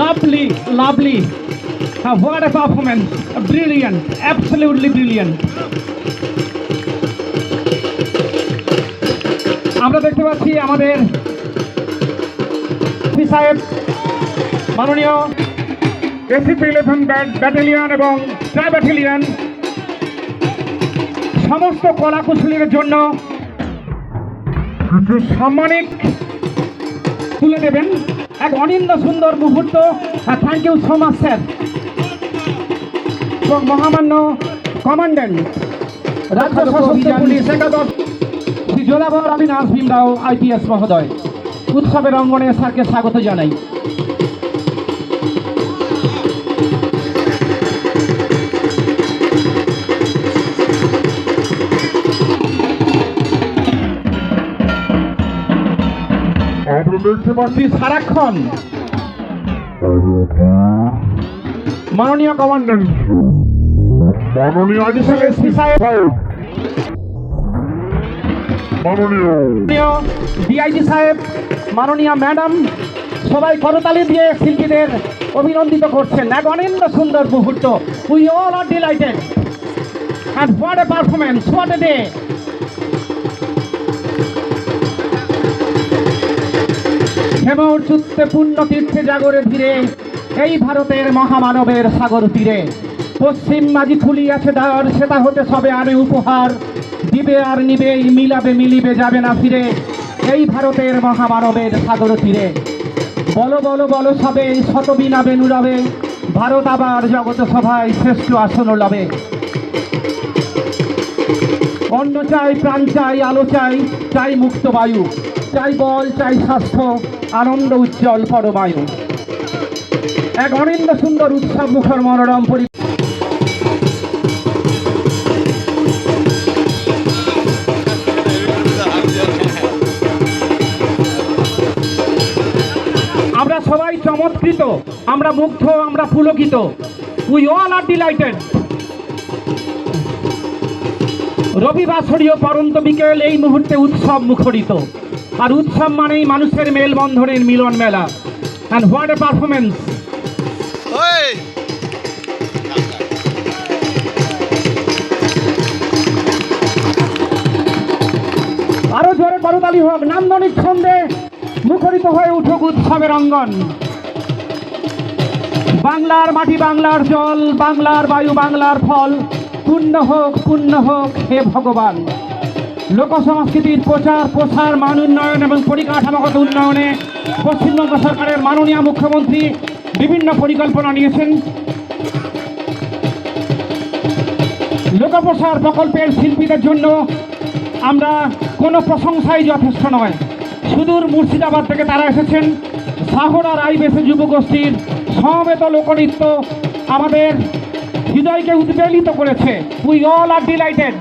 lovely. What a performance! Brilliant, absolutely brilliant. আমরা দেখতে পাচ্ছি আমাদের সাহেব মাননীয় এসিপি 11 ব্যাটালিয়ন এবং ট্রাই ব্যাটালিয়ন সমস্ত কলাকুশলীদের জন্য সম্মানিত তুলে দেবেন। এক অনিন্দ সুন্দর মুহূর্ত। Thank you so much sir. এবং মহামান্য কমান্ড্যান্ট রাজ্য সশস্ত্র পুলিশ একাদশ শ্রী জোধাবর অবিনাশ ভীমরাও IPS মহোদয় উৎসবের অঙ্গনে স্যারকে স্বাগত জানাই। আমরা দেখতে পাচ্ছি সারাক্ষণ মাননীয় কমান্ড্যান্ট মাননীয় এসপি সাহেব মাননীয় ডিআইজি সাহেব মাননীয় ম্যাডাম সবাই করতালি দিয়ে শিল্পীদের অভিনন্দিত করছেন। এক অনিন্দ সুন্দর মুহূর্ত। We all are delighted and what a performance, what a day. হেমর চুত্তে পুণ্য তীর্থে জাগরে ধীরে এই ভারতের মহামানবের সাগর তীরে পশ্চিম মাঝি খুলিয়াছে দ্বার, সেটা হতে সবে আনে উপহার দিবে আর নিবেই মিলাবে মিলিবে যাবে না ফিরে এই ভারতের মহামানবের সাগর তীরে। বলো বলো বলো সবে শতবিনা বেনু রবে, ভারত আবার জগত সভায় শ্রেষ্ঠ আসন লবে। অন্ন চাই, প্রাণ চাই, আলো চাই, চাই মুক্ত বায়ু, চাই বল, চাই স্বাস্থ্য, আনন্দ উজ্জ্বল পরমায়ু। এক অনিন্দ সুন্দর উৎসব মুখর মনোরম আমরা সবাই চমৎকৃত, আমরা মুগ্ধ, আমরা পুলকিত। We all are delighted. রবিবাসরীয় পরন্ত বিকেল এই মুহূর্তে উৎসব মুখরিত। আর উৎসব মানেই মানুষের মেলবন্ধনের মিলন মেলা। And what a performance. আরো জোরে করতালি হোক, নান্দনিক ছন্দে মুখরিত হয়ে উঠুক উৎসবের অঙ্গন। বাংলার মাটি, বাংলার জল, বাংলার বায়ু, বাংলার ফল, পূর্ণ হোক হে ভগবান। লোক সংস্কৃতির প্রচার প্রসার, মান উন্নয়ন এবং পরিকাঠামোগত উন্নয়নে পশ্চিমবঙ্গ সরকারের মাননীয় মুখ্যমন্ত্রী বিভিন্ন পরিকল্পনা নিয়েছেন। লোকপ্রসার প্রকল্পের শিল্পীদের জন্য আমরা কোনো প্রশংসাই যথেষ্ট নয়। সুদূর মুর্শিদাবাদ থেকে তারা এসেছেন। সাহরা রাইবেসে যুবগোষ্ঠীর সমবেত লোকনৃত্য আমাদের হৃদয়কে উদ্বেলিত করেছে। We all are delighted.